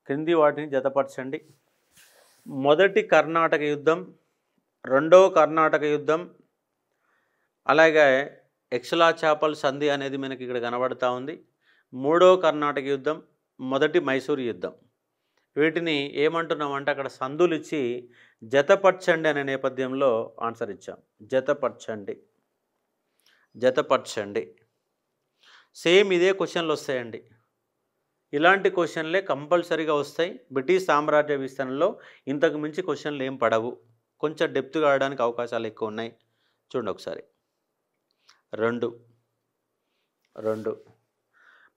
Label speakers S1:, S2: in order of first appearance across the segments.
S1: క్రింది వాటిని జతపరచండి. మొదటి కర్ణాటక యుద్ధం, రెండవ కర్ణాటక యుద్ధం, అలాగే ఎక్స్లాచాపల్ సంధి అనేది మనకి ఇక్కడ కనబడతా ఉంది. మూడవ కర్ణాటక యుద్ధం, మొదటి మైసూరు యుద్ధం. వీటిని ఏమంటున్నామంటే అక్కడ సందులు ఇచ్చి జతపరచండి అనే నేపథ్యంలో ఆన్సర్ ఇచ్చాం. జతపరచండి, జతపరచండి. సేమ్ ఇదే క్వశ్చన్లు వస్తాయండి. ఇలాంటి క్వశ్చన్లే కంపల్సరీగా వస్తాయి. బ్రిటిష్ సామ్రాజ్య విస్తరణలో ఇంతకు మించి క్వశ్చన్లు ఏం పడవు. కొంచెం డెప్త్గా ఆడడానికి అవకాశాలు ఎక్కువ ఉన్నాయి. చూడండి ఒకసారి. రెండు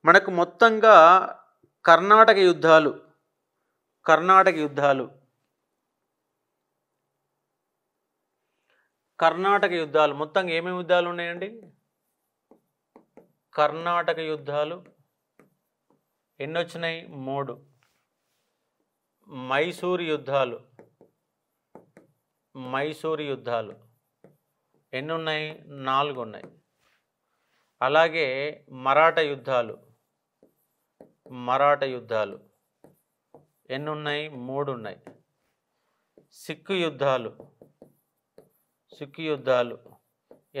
S1: మనకు మొత్తంగా కర్ణాటక యుద్ధాలు మొత్తంగా ఏమేమి యుద్ధాలు ఉన్నాయండి? కర్ణాటక యుద్ధాలు ఎన్ని వచ్చినాయి? 3. మైసూరు యుద్ధాలు ఎన్ని ఉన్నాయి? 4 ఉన్నాయి. అలాగే మరాఠా యుద్ధాలు ఎన్ని ఉన్నాయి? 3 ఉన్నాయి. సిక్కు యుద్ధాలు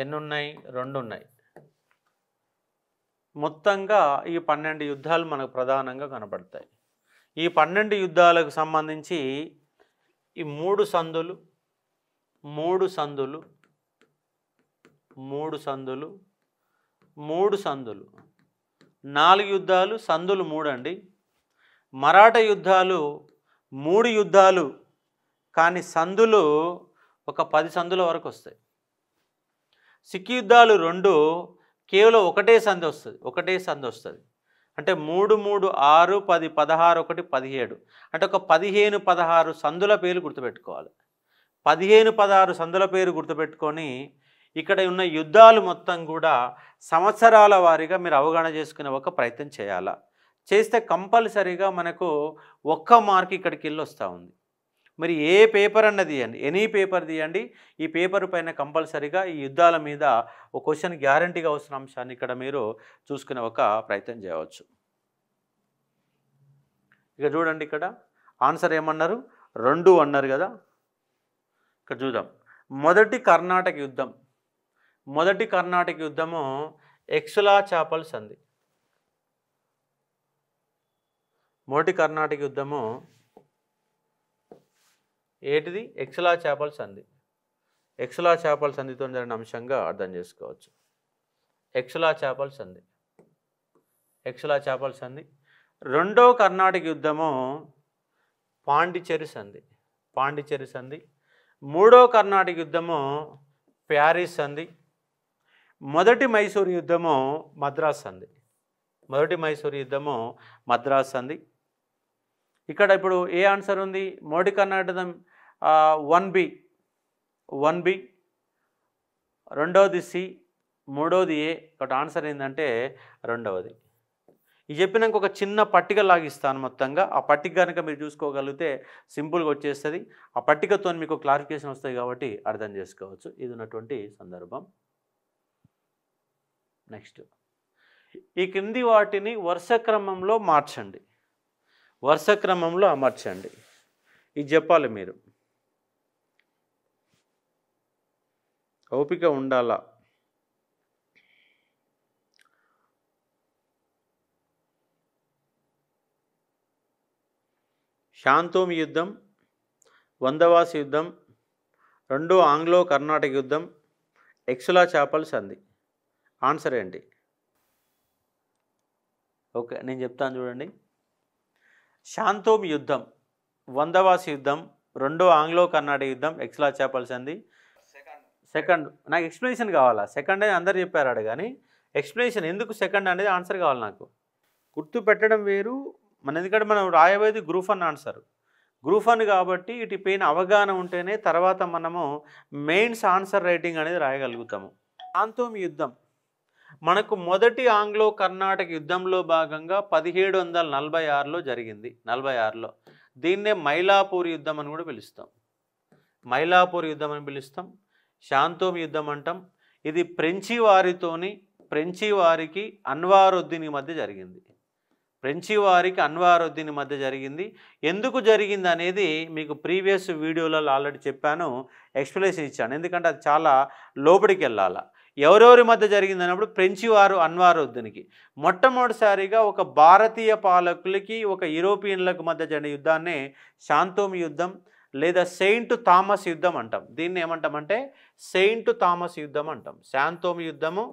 S1: ఎన్ని ఉన్నాయి? 2 ఉన్నాయి. మొత్తంగా ఈ 12 యుద్ధాలు మనకు ప్రధానంగా కనబడతాయి. ఈ 12 యుద్ధాలకు సంబంధించి ఈ 3 సందులు 4 యుద్ధాలు, సందులు 3 అండి. మరాఠా యుద్ధాలు 3 యుద్ధాలు, కానీ సందులు ఒక 10 సందుల వరకు వస్తాయి. సిక్కు యుద్ధాలు 2, కేవలం ఒకటే సంధి వస్తుంది. అంటే 3, 3, 6, 10, 16, 1, 17. అంటే ఒక 15, 16 సందుల పేరు గుర్తుపెట్టుకోవాలి. 15, 16 సందుల పేరు గుర్తుపెట్టుకొని ఇక్కడ ఉన్న యుద్ధాలు మొత్తం కూడా సంవత్సరాల వారీగా మీరు అవగాహన చేసుకునే ఒక ప్రయత్నం చేయాలా. చేస్తే కంపల్సరీగా మనకు 1 మార్క్ ఇక్కడికి వెళ్ళి వస్తూ ఉంది. మరి ఏ పేపర్ అన్న తీయండి, ఎనీ పేపర్ తీయండి, ఈ పేపర్ పైన కంపల్సరీగా ఈ యుద్ధాల మీద ఒక క్వశ్చన్ గ్యారంటీగా వస్తున్న అంశాన్ని ఇక్కడ మీరు చూసుకునే ఒక ప్రయత్నం చేయవచ్చు. ఇక చూడండి, ఇక్కడ ఆన్సర్ ఏమన్నారు? 2 అన్నారు కదా. ఇక్కడ చూద్దాం. మొదటి కర్ణాటక యుద్ధము ఎక్స్లాచాపల్ సంధి. మొదటి కర్ణాటక యుద్ధము ఏంటిది? ఎక్స్లాచాపల్ సంధి. ఎక్స్లాచాపల్ సంధితో జరిగిన అంశంగా అర్థం చేసుకోవచ్చు. ఎక్స్లాచాపల్ సంధి. రెండో కర్ణాటక యుద్ధము పాండిచ్చేరి సంధి. మూడో కర్ణాటక యుద్ధము ప్యారిస్ సంధి. మొదటి మైసూరు యుద్ధము మద్రాస్ సంధి. ఇక్కడ ఇప్పుడు ఏ ఆన్సర్ ఉంది? మొదటి కర్ణాటక యుద్ధం 1B, రెండవది C, మూడవది A. ఒకటి ఆన్సర్ ఏంటంటే రెండవది. ఇది చెప్పినాక ఒక చిన్న పట్టిక లాగిస్తాను మొత్తంగా. ఆ పట్టిక కనుక మీరు చూసుకోగలిగితే సింపుల్గా వచ్చేస్తుంది. ఆ పట్టికతో మీకు క్లారిఫికేషన్ వస్తాయి కాబట్టి అర్థం చేసుకోవచ్చు. ఇది ఉన్నటువంటి సందర్భం. నెక్స్ట్, ఈ క్రింది వాటిని వరుస క్రమంలో అమర్చండి. ఇది చెప్పాలి మీరు. ఓపిక ఉండాలా. శాంతోమి యుద్ధం, వందవాసి యుద్ధం, రెండో ఆంగ్లో కర్ణాటక యుద్ధం, ఎక్స్లాచాపల్ సంధి. ఆన్సర్ ఏంటి? ఓకే, నేను చెప్తాను చూడండి. శాంతోమి యుద్ధం, వందవాసి యుద్ధం, రెండో ఆంగ్లో కర్ణాటక యుద్ధం, ఎక్స్లాచాపల్ సంధి. సెకండ్. నాకు ఎక్స్ప్లెనేషన్ కావాలా. సెకండ్ అని అందరు చెప్పారు కానీ ఎక్స్ప్లెనేషన్ ఎందుకు సెకండ్ అనేది ఆన్సర్ కావాలి నాకు. గుర్తు పెట్టడం వేరు, ఎందుకంటే మనం రాయబోయేది గ్రూప్ 1 ఆన్సర్. గ్రూప్ 1 కాబట్టి వీటి పైన అవగాహన ఉంటేనే తర్వాత మనము మెయిన్స్ ఆన్సర్ రైటింగ్ అనేది రాయగలుగుతాము. శాంతోమి యుద్ధం మనకు మొదటి ఆంగ్లో కర్ణాటక యుద్ధంలో భాగంగా 1746లో జరిగింది. 46లో దీన్నే మైలాపూర్ యుద్ధం అని కూడా పిలుస్తాం. శాంతోమి యుద్ధం అంటాం. ఇది ఫ్రెంచి వారికి అన్వారుద్దీన్ మధ్య జరిగింది. ఫ్రెంచి వారికి అన్వారుద్దీన్ మధ్య జరిగింది. ఎందుకు జరిగింది అనేది మీకు ప్రీవియస్ వీడియోలలో ఆల్రెడీ చెప్పాను, ఎక్స్ప్లెనేషన్ ఇచ్చాను. ఎందుకంటే అది చాలా లోపలికి వెళ్ళాలి. ఎవరెవరి మధ్య జరిగింది అన్నప్పుడు ఫ్రెంచి వారు అన్వారుద్దీన్కి మొట్టమొదటిసారిగా ఒక భారతీయ పాలకులకి ఒక యూరోపియన్లకు మధ్య జరిగిన యుద్ధాన్నే శాంతోమ్ యుద్ధం లేదా సెయింట్ థామస్ యుద్ధం అంటాం. దీన్ని ఏమంటామంటే సెయింట్ థామస్ యుద్ధం అంటాం. శాంతోమ్ యుద్ధము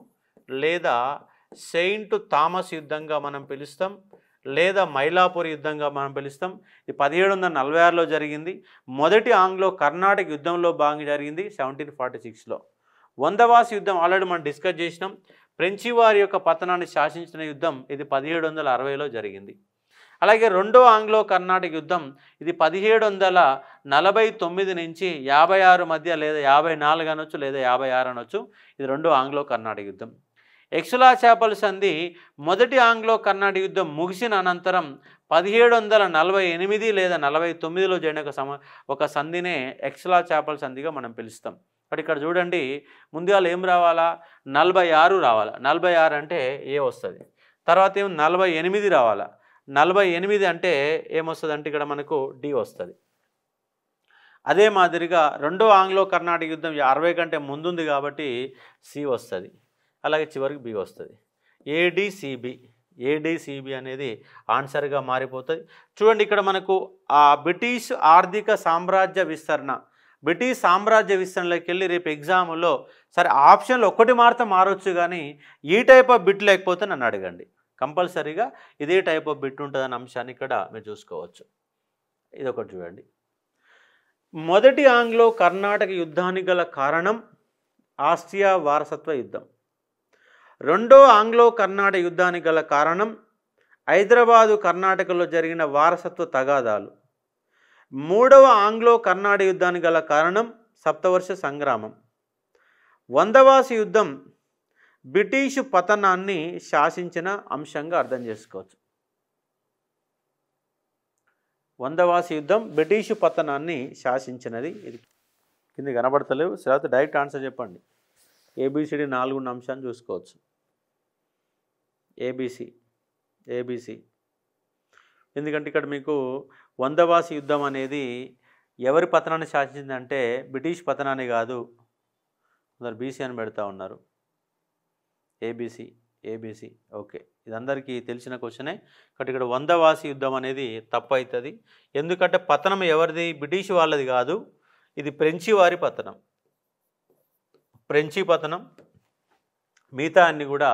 S1: లేదా సెయింట్ థామస్ యుద్ధంగా మనం పిలుస్తాం, లేదా మైలాపూర్ యుద్ధంగా మనం పిలుస్తాం. ఇది 1746లో జరిగింది. మొదటి ఆంగ్లో కర్ణాటక యుద్ధంలో భాగంగా జరిగింది 1746లో. వందవాసి యుద్ధం ఆల్రెడీ మనం డిస్కస్ చేసినాం. ఫ్రెంచి వారి యొక్క పతనాన్ని శాసించిన యుద్ధం ఇది 1760లో జరిగింది. అలాగే రెండో ఆంగ్లో కర్ణాటక యుద్ధం ఇది 1749 నుంచి 56 మధ్య లేదా 54 అనొచ్చు లేదా 56 అనొచ్చు. ఇది రెండో ఆంగ్లో కర్ణాటక యుద్ధం. ఎక్సులా చేపల సంధి మొదటి ఆంగ్లో కర్ణాటక యుద్ధం ముగిసిన అనంతరం 1748 లేదా 49లో జరిగిన ఒక సంధినే ఎక్సులా చేపల సంధిగా మనం పిలుస్తాం. బట్ ఇక్కడ చూడండి, ముందుగా ఏం రావాలా, 46 రావాలా. 46 అంటే ఏ వస్తుంది, తర్వాత ఏమో 48 రావాలా. 48 అంటే ఏమొస్తుంది అంటే ఇక్కడ మనకు డి వస్తుంది. అదే మాదిరిగా రెండో ఆంగ్లో కర్ణాటక యుద్ధం 60 కంటే ముందుంది కాబట్టి సి వస్తుంది. అలాగే చివరికి బి వస్తుంది. ఏడిసిబి అనేది ఆన్సర్గా మారిపోతుంది. చూడండి, ఇక్కడ మనకు ఆ బ్రిటిష్ ఆర్థిక సామ్రాజ్య విస్తరణ, బ్రిటిష్ సామ్రాజ్య విస్తరణలోకి వెళ్ళి రేపు ఎగ్జామ్లో సరే ఆప్షన్లు ఒక్కటి మారొచ్చు కానీ ఈ టైప్ ఆఫ్ బిట్ లేకపోతే నన్ను అడగండి. కంపల్సరీగా ఇదే టైప్ ఆఫ్ బిట్ ఉంటుందన్న అంశాన్ని ఇక్కడ మీరు చూసుకోవచ్చు. ఇదొకటి చూడండి. మొదటి ఆంగ్లో కర్ణాటక యుద్ధానికి గల కారణం ఆస్ట్రియా వారసత్వ యుద్ధం. రెండో ఆంగ్లో కర్ణాటక యుద్ధానికి గల కారణం హైదరాబాదు కర్ణాటకలో జరిగిన వారసత్వ తగాదాలు. మూడవ ఆంగ్లో కర్ణాటక యుద్ధానికి గల కారణం సప్తవర్ష సంగ్రామం. వందవాసి యుద్ధం బ్రిటిషు పతనాన్ని శాసించిన అంశంగా అర్థం చేసుకోవచ్చు. వందవాసి యుద్ధం బ్రిటిషు పతనాన్ని శాసించినది. ఇది కింద కనబడతలేవు, తర్వాత డైరెక్ట్ ఆన్సర్ చెప్పండి. ఏబిసిడి 4 అంశాన్ని చూసుకోవచ్చు. ఏబిసి ఎందుకంటే ఇక్కడ మీకు వందవాసి యుద్ధం అనేది ఎవరి పతనాన్ని శాసించిందంటే బ్రిటిష్ పతనాన్ని కాదు, కొందరు బీసీ అని పెడతా ఉన్నారు. ఏబిసి ఓకే, ఇది అందరికీ తెలిసిన క్వశ్చనే. కాబట్టి ఇక్కడ వందవాసి యుద్ధం అనేది తప్పు అవుతుంది. ఎందుకంటే పతనం ఎవరిది, బ్రిటిష్ వాళ్ళది కాదు, ఇది ఫ్రెంచి వారి పతనం. ఫ్రెంచి పతనం, మిగతా అన్ని కూడా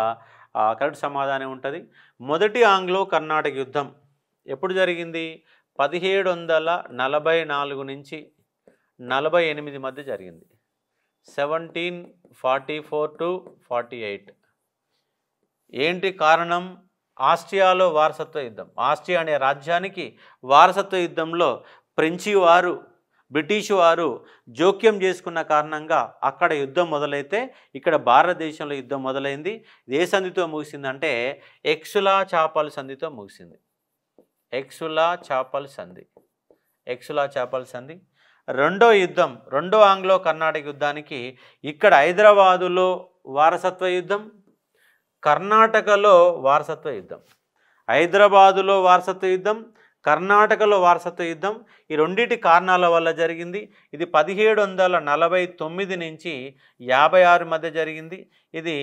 S1: కరెక్ట్ సమాధానం ఉంటుంది. మొదటి ఆంగ్లో కర్ణాటక యుద్ధం ఎప్పుడు జరిగింది, 1744 నుంచి 48 మధ్య జరిగింది. 1744 to 48. ఏంటి కారణం, ఆస్ట్రియాలో వారసత్వ యుద్ధం. ఆస్ట్రియా అనే రాజ్యానికి వారసత్వ యుద్ధంలో ఫ్రెంచి వారు బ్రిటిష్ వారు జోక్యం చేసుకున్న కారణంగా అక్కడ యుద్ధం మొదలైతే ఇక్కడ భారతదేశంలో యుద్ధం మొదలైంది. ఏ సంధితో ముగిసిందంటే ఎక్సులా చేపల సంధితో ముగిసింది. ఎక్సులా చేపల సంధి. రెండో యుద్ధం, రెండో ఆంగ్లో కర్ణాటక యుద్ధానికి ఇక్కడ హైదరాబాదులో వారసత్వ యుద్ధం, కర్ణాటకలో వారసత్వ యుద్ధం. హైదరాబాదులో వారసత్వ యుద్ధం, కర్ణాటకలో వారసత్వ యుద్ధం. ఈ రెండింటి కారణాల వల్ల జరిగింది. ఇది 1749 నుంచి 56 మధ్య జరిగింది. ఇది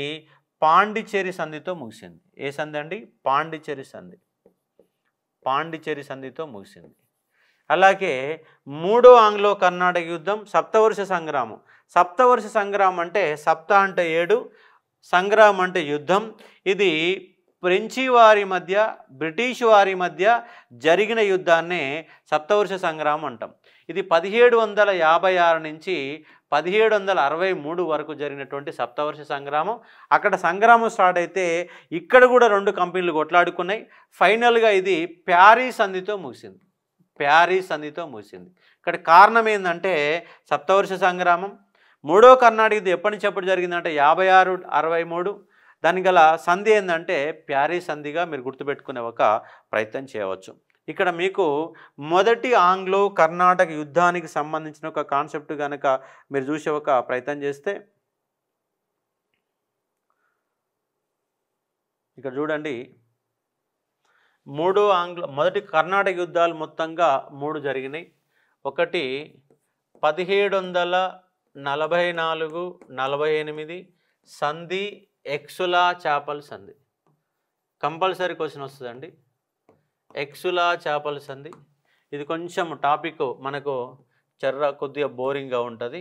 S1: పాండిచ్చేరి సంధితో ముగిసింది. ఏ సంధి అండి, పాండిచ్చేరి సంధితో ముగిసింది. అలాగే మూడో ఆంగ్లో కర్ణాటక యుద్ధం సప్తవర్ష సంగ్రామం. సప్తవర్ష సంగ్రామం అంటే సప్త అంటే 7, సంగ్రామం అంటే యుద్ధం. ఇది ఫ్రెంచి వారి మధ్య బ్రిటిష్ వారి మధ్య జరిగిన యుద్ధాన్నే సప్తవర్ష సంగ్రామం అంటాం. ఇది 1756 నుంచి 1763 వరకు జరిగినటువంటి సప్తవర్ష సంగ్రామం. అక్కడ సంగ్రామం స్టార్ట్ అయితే ఇక్కడ కూడా 2 కంపెనీలు కొట్లాడుకున్నాయి. ఫైనల్గా ఇది ప్యారిస్ సంధితో ముగిసింది. ఇక్కడ కారణం ఏంటంటే సప్తవర్ష సంగ్రామం. మూడో కర్ణాటక యుద్ధం ఎప్పటి నుంచి ఎప్పుడు జరిగిందంటే 56-63. దానికి గల సంధి ఏంటంటే ప్యారిస్ సంధిగా మీరు గుర్తుపెట్టుకునే ఒక ప్రయత్నం చేయవచ్చు. ఇక్కడ మీకు మొదటి ఆంగ్లో కర్ణాటక యుద్ధానికి సంబంధించిన ఒక కాన్సెప్ట్ కనుక మీరు చూసే ఒక ప్రయత్నం చేస్తే ఇక్కడ చూడండి, మొదటి కర్ణాటక యుద్ధాలు మొత్తంగా 3 జరిగినాయి. ఒకటి 1744-48 సంధి, ఎక్సులా చాపల్ సంధి. కంపల్సరీ క్వశ్చన్ వస్తుందండి. ఎక్సులా చాపల్ సంధి ఇది కొంచెం టాపిక్ మనకు కొద్దిగా బోరింగ్గా ఉంటుంది.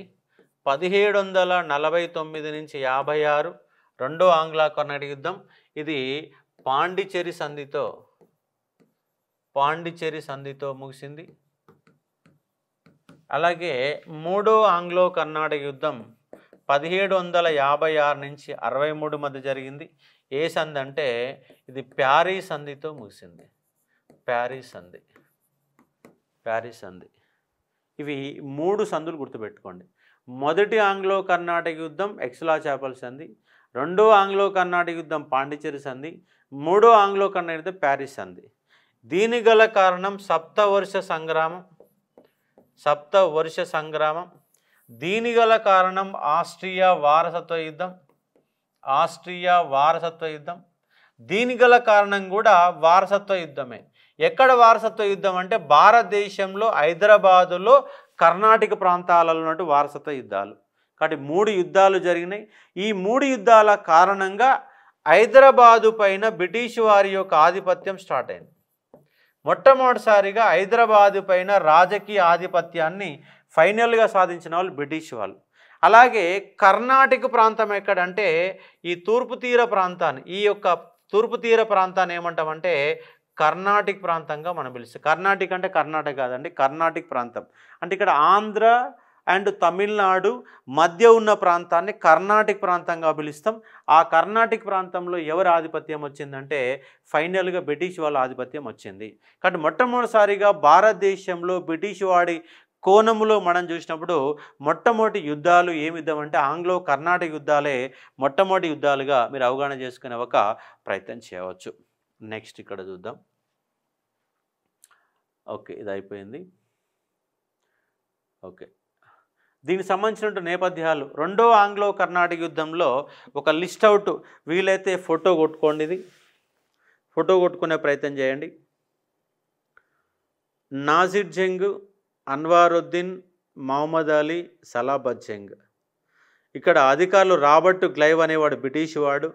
S1: 1749 నుంచి 56 రెండో ఆంగ్ల కర్ణాటక యుద్ధం. ఇది పాండిచ్చేరి సంధితో ముగిసింది. అలాగే మూడో ఆంగ్లో కర్ణాటక యుద్ధం 1756 నుంచి 63 మధ్య జరిగింది. ఏ సంధి అంటే ఇది ప్యారిస్ సంధితో ముగిసింది. ప్యారిస్ సంధి. ఇవి 3 సంధులు గుర్తుపెట్టుకోండి. మొదటి ఆంగ్లో కర్ణాటక యుద్ధం ఎక్సులా చాపల్ సంధి, రెండో ఆంగ్లో కర్ణాటక యుద్ధం పాండిచ్చేరి సంధి, మూడో ఆంగ్లో కర్ణాటక యుద్ధం ప్యారిస్ సంధి. దీని గల కారణం సప్తవర్ష సంగ్రామం. దీని గల కారణం ఆస్ట్రియా వారసత్వ యుద్ధం. దీని గల కారణం కూడా వారసత్వ యుద్ధమే. ఎక్కడ వారసత్వ యుద్ధం అంటే భారతదేశంలో హైదరాబాదులో కర్ణాటక ప్రాంతాలలో ఉన్నట్టు వారసత్వ యుద్ధాలు. కాబట్టి 3 యుద్ధాలు జరిగినాయి. ఈ 3 యుద్ధాల కారణంగా హైదరాబాదు పైన బ్రిటిష్ వారి యొక్క ఆధిపత్యం స్టార్ట్ అయింది. మొట్టమొదటిసారిగా హైదరాబాదు పైన రాజకీయ ఆధిపత్యాన్ని ఫైనల్గా సాధించిన వాళ్ళు బ్రిటిష్ వాళ్ళు. అలాగే కర్ణాటక ప్రాంతం ఎక్కడంటే ఈ తూర్పు తీర ప్రాంతాన్ని ఏమంటామంటే కర్ణాటక ప్రాంతంగా మనం పిలుస్తాం. కర్ణాటక అంటే కర్ణాటక కాదండి, కర్ణాటక ప్రాంతం అంటే ఇక్కడ ఆంధ్ర అండ్ తమిళనాడు మధ్య ఉన్న ప్రాంతాన్ని కర్ణాటక ప్రాంతంగా పిలుస్తాం. ఆ కర్ణాటక ప్రాంతంలో ఎవరి ఆధిపత్యం వచ్చిందంటే ఫైనల్గా బ్రిటిష్ వాళ్ళ ఆధిపత్యం వచ్చింది. కాబట్టి మొట్టమొదటిసారిగా భారతదేశంలో బ్రిటిష్ వాడి కోణములో మనం చూసినప్పుడు మొట్టమొదటి యుద్ధాలు ఏమి యుద్ధం అంటే ఆంగ్లో కర్ణాటక యుద్ధాలే మొట్టమొదటి యుద్ధాలుగా మీరు అవగాహన చేసుకునే ఒక ప్రయత్నం చేయవచ్చు. నెక్స్ట్ ఇక్కడ చూద్దాం. ఓకే, ఇది అయిపోయింది. ఓకే, దీనికి సంబంధించిన నేపథ్యాలు రెండో ఆంగ్లో కర్ణాటక యుద్ధంలో ఒక లిస్ట్ అవుట్ వీలైతే ఫోటో కొట్టుకోండి. ఇది ఫోటో కొట్టుకునే ప్రయత్నం చేయండి. నాసిర్ జంగ్, అన్వారుద్దీన్, మహమ్మద్ అలీ, సలాబత్ జంగ్. ఇక్కడ అధికారులు రాబర్ట్ క్లైవ్ అనేవాడు బ్రిటిష్ వాడు,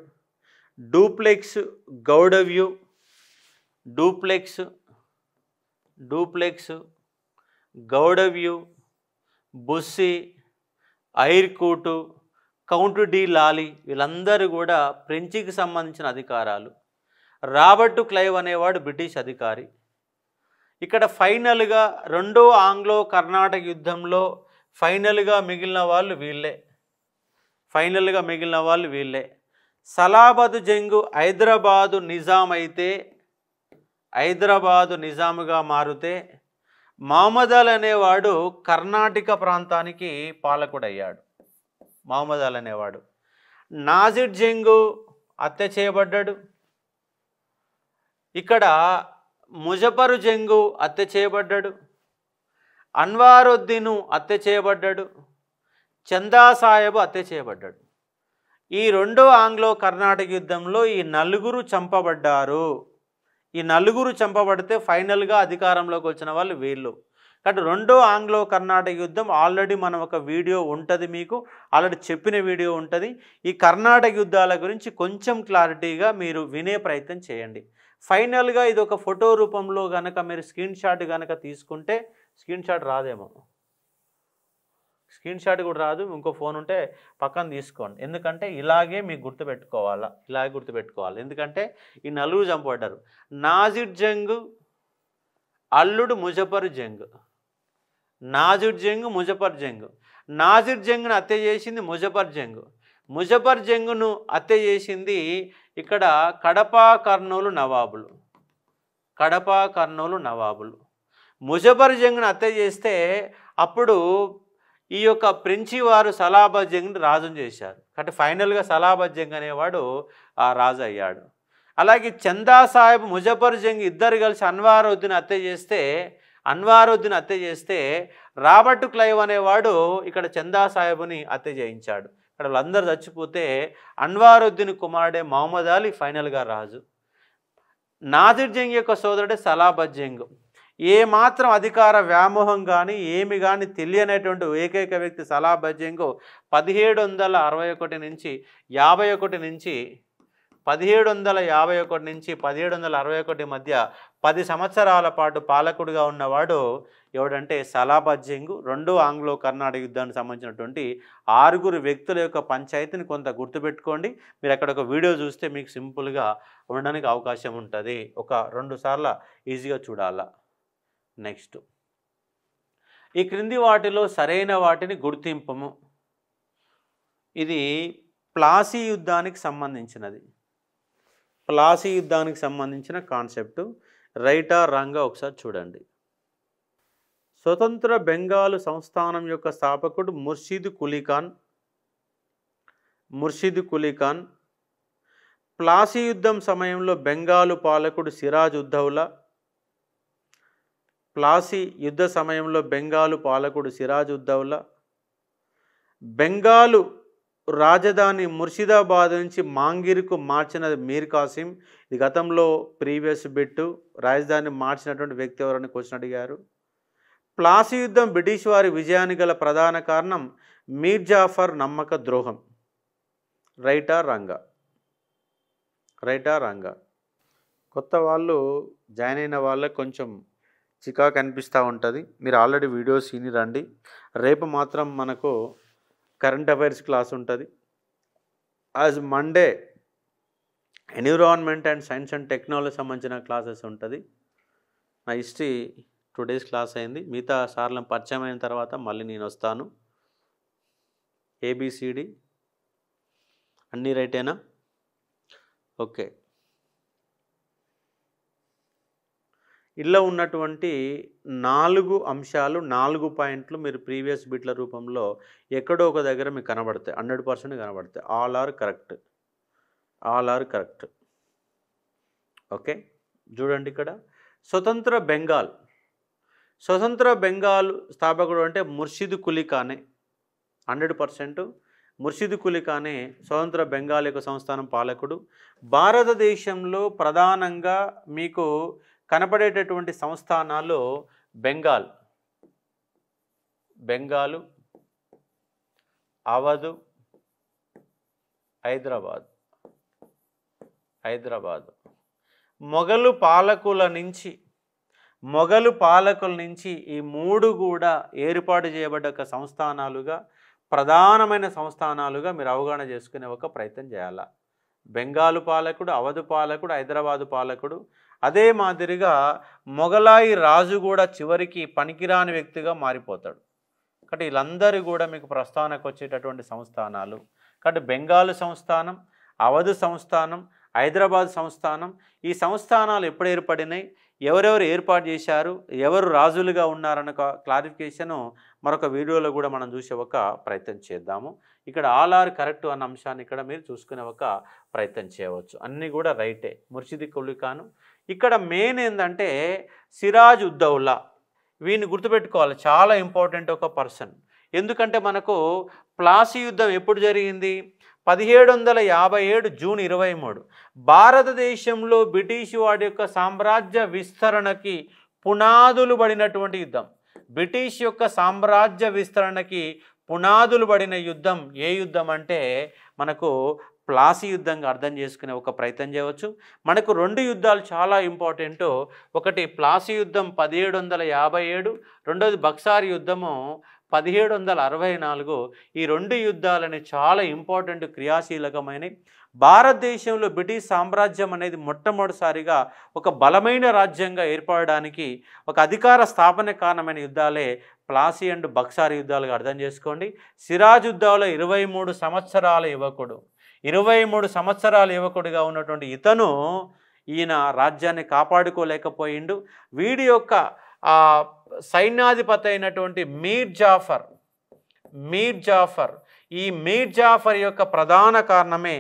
S1: డూప్లెక్స్ గౌడవ్యూ, గౌడవ్యూ, బుస్సీ, ఐర్కూటు, కౌంట్ డి లాలీ వీళ్ళందరూ కూడా ఫ్రెంచికి సంబంధించిన అధికారాలు. రాబర్ట్ క్లైవ్ అనేవాడు బ్రిటిష్ అధికారి. ఇక్కడ ఫైనల్గా రెండో ఆంగ్లో కర్ణాటక యుద్ధంలో ఫైనల్గా మిగిలిన వాళ్ళు వీళ్ళే. సలాబత్ జంగు హైదరాబాదు నిజాముగా మారితే మహమ్మద్ అలీ అనేవాడు కర్ణాటక ప్రాంతానికి పాలకుడయ్యాడు. నాసిర్ జంగు హత్య చేయబడ్డాడు. ఇక్కడ ముజఫర్ జంగు హత్య చేయబడ్డాడు. అన్వారుద్దీను హత్య చేయబడ్డాడు. చందా సాహెబ్ హత్య చేయబడ్డాడు. ఈ రెండో ఆంగ్లో కర్ణాటక యుద్ధంలో ఈ నలుగురు చంపబడితే ఫైనల్గా అధికారంలోకి వచ్చిన వాళ్ళు వీళ్ళు. కాబట్టి రెండో ఆంగ్లో కర్ణాటక యుద్ధం ఆల్రెడీ మనం ఒక వీడియో ఉంటుంది, మీకు ఆల్రెడీ చెప్పిన వీడియో ఉంటుంది. ఈ కర్ణాటక యుద్ధాల గురించి కొంచెం క్లారిటీగా మీరు వినే ప్రయత్నం చేయండి. ఫైనల్గా ఇది ఒక ఫోటో రూపంలో కనుక మీరు స్క్రీన్ షాట్ కనుక తీసుకుంటే, స్క్రీన్ షాట్ రాదేమో, స్క్రీన్ షాట్ కూడా రాదు, ఇంకో ఫోన్ ఉంటే పక్కన తీసుకోండి. ఎందుకంటే ఇలాగే మీకు గుర్తుపెట్టుకోవాలి. ఎందుకంటే ఈ నలుగురు చంపబడ్డారు. నాసిర్ జంగ్ అల్లుడు ముజఫర్ జంగ్. నాసిర్ జంగ్ను హత్య చేసింది ముజఫర్ జంగ్ను హత్య చేసింది ఇక్కడ కడప కర్నూలు నవాబులు. ముజఫర్ జంగ్ను హత్య చేస్తే అప్పుడు ఈ యొక్క ఫ్రెంచి వారు సలాబత్ జంగ్ని రాజును చేశారు. కాబట్టి ఫైనల్గా సలాబత్ జంగ్ అనేవాడు ఆ రాజు అయ్యాడు. అలాగే చందా సాహెబ్, ముజఫర్ జంగ్ ఇద్దరు కలిసి అన్వారుద్దీన్ హత్య చేస్తే రాబర్ట్ క్లైవ్ అనేవాడు ఇక్కడ చందా సాహెబ్ని హత్య చేయించాడు. ఇక్కడ వాళ్ళందరూ చచ్చిపోతే అన్వారుద్దీన్ కుమారుడే మహమ్మద్ అలీ ఫైనల్గా రాజు. నాసిర్ జంగ్ యొక్క సోదరుడే సలాబత్ జంగ్. ఏ మాత్రం అధికార వ్యామోహం కానీ ఏమి కానీ తెలియనటువంటి ఏకైక వ్యక్తి సలాబత్ జంగ్ 1761 నుంచి 51 నుంచి 1751 నుంచి 1761 మధ్య 10 సంవత్సరాల పాటు పాలకుడిగా ఉన్నవాడు ఎవడంటే సలాబత్ జంగ్. రెండో ఆంగ్లో కర్ణాటక యుద్ధానికి సంబంధించినటువంటి 6 వ్యక్తుల యొక్క పంచాయతీని కొంత గుర్తుపెట్టుకోండి. మీరు అక్కడ ఒక వీడియో చూస్తే మీకు సింపుల్గా ఉండడానికి అవకాశం ఉంటుంది. ఒక 2 సార్లు ఈజీగా చూడాలా. నెక్స్ట్, ఈ క్రింది వాటిలో సరైన వాటిని గుర్తింపము. ఇది ప్లాసీ యుద్ధానికి సంబంధించినది. ప్లాసీ యుద్ధానికి సంబంధించిన కాన్సెప్టు. రైటా రాంగా ఒకసారి చూడండి. స్వతంత్ర బెంగాలు సంస్థానం యొక్క స్థాపకుడు ముర్షిద్ కులీ ఖాన్. ప్లాసీ యుద్ధం సమయంలో బెంగాలు పాలకుడు సిరాజ్ ఉద్దౌలా. ప్లాసీ యుద్ధ సమయంలో బెంగాలు పాలకుడు సిరాజ్ ఉద్దౌలా. బెంగాలు రాజధాని ముర్షిదాబాద్ నుంచి మాంగిర్కు మార్చినది మీర్ కాసిం. ఇది గతంలో ప్రీవియస్ బిట్టు. రాజధాని మార్చినటువంటి వ్యక్తి ఎవరని క్వశ్చన్ అడిగారు. ప్లాసీ యుద్ధం బ్రిటిష్ వారి విజయానికి గల ప్రధాన కారణం మీర్ జాఫర్ నమ్మక ద్రోహం. రైటా రాంగా. కొత్త వాళ్ళు జాయిన్ అయిన వాళ్ళకి కొంచెం చికాకు అనిపిస్తూ ఉంటుంది. మీరు ఆల్రెడీ వీడియోస్ విని రండి. రేపు మాత్రం మనకు కరెంట్ అఫైర్స్ క్లాస్ ఉంటుంది. As Monday environment and science and technology సంబంధించిన క్లాసెస్ ఉంటుంది. నా హిస్టరీ 2 days క్లాస్ అయింది. మిగతా సార్లను పరిచయం అయిన తర్వాత మళ్ళీ నేను వస్తాను. ABCD అన్నీ రైటేనా? ఓకే. ఇలా ఉన్నటువంటి 4 అంశాలు 4 పాయింట్లు మీరు ప్రీవియస్ బిట్ల రూపంలో ఎక్కడో ఒక దగ్గర మీకు కనబడతాయి. 100% కనబడతాయి. All are correct. ఓకే, చూడండి ఇక్కడ. స్వతంత్ర బెంగాల్ స్థాపకుడు అంటే ముర్షిద్ కులీ ఖానే. 100% ముర్షిద్ కులీ ఖానే స్వతంత్ర బెంగాల్ యొక్క సంస్థానం పాలకుడు. భారతదేశంలో ప్రధానంగా మీకు కనపడేటటువంటి సంస్థానాలు బెంగాలు, అవధు, హైదరాబాద్. మొఘలు పాలకుల నుంచి ఈ 3 కూడా ఏర్పాటు చేయబడ్డ ఒక సంస్థానాలుగా, ప్రధానమైన సంస్థానాలుగా మీరు అవగాహన చేసుకునే ఒక ప్రయత్నం చేయాలి. బెంగాలు పాలకుడు, అవధు పాలకుడు, హైదరాబాదు పాలకుడు. అదే మాదిరిగా మొఘలాయి రాజు కూడా చివరికి పనికిరాని వ్యక్తిగా మారిపోతాడు. కాబట్టి వీళ్ళందరూ కూడా మీకు ప్రస్తావనకు వచ్చేటటువంటి సంస్థానాలు. కాబట్టి బెంగాలు సంస్థానం, అవధు సంస్థానం, హైదరాబాద్ సంస్థానం. ఈ సంస్థానాలు ఎప్పుడు ఏర్పడినాయి, ఎవరెవరు ఏర్పాటు చేశారు, ఎవరు రాజులుగా ఉన్నారన్న క్లారిఫికేషను మరొక వీడియోలో కూడా మనం చూసే ఒక ప్రయత్నం చేద్దాము. ఇక్కడ ఆల్ ఆర్ కరెక్ట్ అన్న అంశాన్ని ఇక్కడ మీరు చూసుకునే ఒక ప్రయత్నం చేయవచ్చు. అన్నీ కూడా రైటే. ముర్షిద్ కులీ ఖాన్. ఇక్కడ మెయిన్ ఏంటంటే సిరాజ్ ఉద్దౌలా. వీడిని గుర్తుపెట్టుకోవాలి, చాలా ఇంపార్టెంట్ ఒక పర్సన్. ఎందుకంటే మనకు ప్లాసీ యుద్ధం ఎప్పుడు జరిగింది? 1757 జూన్ 23. భారతదేశంలో బ్రిటిష్ వాడి యొక్క సామ్రాజ్య విస్తరణకి పునాదులు పడినటువంటి యుద్ధం. బ్రిటిష్ యొక్క సామ్రాజ్య విస్తరణకి పునాదులు పడిన యుద్ధం ఏ యుద్ధం అంటే మనకు ప్లాసీ యుద్ధంగా అర్థం చేసుకునే ఒక ప్రయత్నం చేయవచ్చు. మనకు 2 యుద్ధాలు చాలా ఇంపార్టెంట్. ఒకటి ప్లాసీ యుద్ధం 1757, రెండోది బక్సార్ యుద్ధము 1764. ఈ 2 యుద్ధాలని చాలా ఇంపార్టెంట్, క్రియాశీలకమైనవి. భారతదేశంలో బ్రిటిష్ సామ్రాజ్యం అనేది మొట్టమొదటిసారిగా ఒక బలమైన రాజ్యంగా ఏర్పడడానికి ఒక అధికార స్థాపన కారణమైన యుద్ధాలే ప్లాసీ అండ్ బక్సార్ యుద్ధాలుగా అర్థం చేసుకోండి. సిరాజ్ ఉద్దౌలా 23 సంవత్సరాల యువకుడు. 23 సంవత్సరాల యువకుడిగా ఉన్నటువంటి ఈయన రాజ్యాన్ని కాపాడుకోలేకపోయిండు. వీడి యొక్క సైన్యాధిపతి అయినటువంటి మీర్ మీర్ జాఫర్. ఈ మీర్ జాఫర్ యొక్క ప్రధాన కారణమే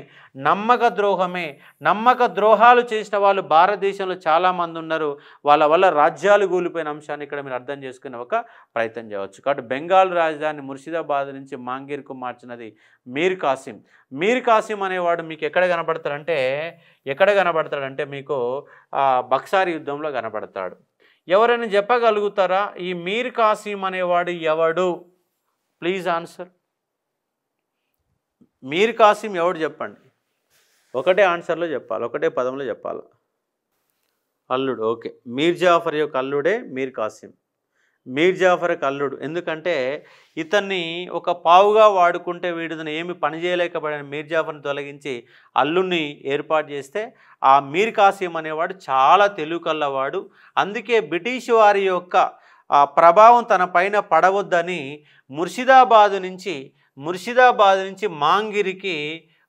S1: నమ్మక ద్రోహమే. నమ్మక ద్రోహాలు చేసిన వాళ్ళు భారతదేశంలో చాలామంది ఉన్నారు. వాళ్ళ వల్ల రాజ్యాలు కూలిపోయిన అంశాన్ని ఇక్కడ మీరు అర్థం చేసుకునే ఒక ప్రయత్నం చేయవచ్చు. కాబట్టి బెంగాల్ రాజధాని ముర్షిదాబాద్ నుంచి మాంగీర్కు మార్చినది మీర్ కాసిం. మీర్ కాసిం అనేవాడు మీకు ఎక్కడ కనబడతాడంటే మీకు బక్సార్ యుద్ధంలో కనబడతాడు. ఎవరైనా చెప్పగలుగుతారా ఈ మీర్ కాసిం అనేవాడు ఎవడు? Please answer. మీర్ కాసిం ఎవడు చెప్పండి. ఒకటే ఆన్సర్లో చెప్పాలి, ఒకటే పదంలో చెప్పాలి. అల్లుడు. ఓకే, మీర్ జాఫర్ యొక్క అల్లుడే మీర్ కాసిం. మీర్ జాఫర్కి అల్లుడు. ఎందుకంటే ఇతన్ని ఒక పావుగా వాడుకుంటే వీడిని ఏమి పని చేయలేకపోయిన మీర్ జాఫర్ని తొలగించి అల్లుడిని ఏర్పాటు చేస్తే ఆ మీర్ కాసిం అనేవాడు చాలా తెలివి కల్లవాడు. అందుకే బ్రిటిష్ వారి యొక్క ప్రభావం తన పైన పడవద్దని ముర్షిదాబాద్ నుంచి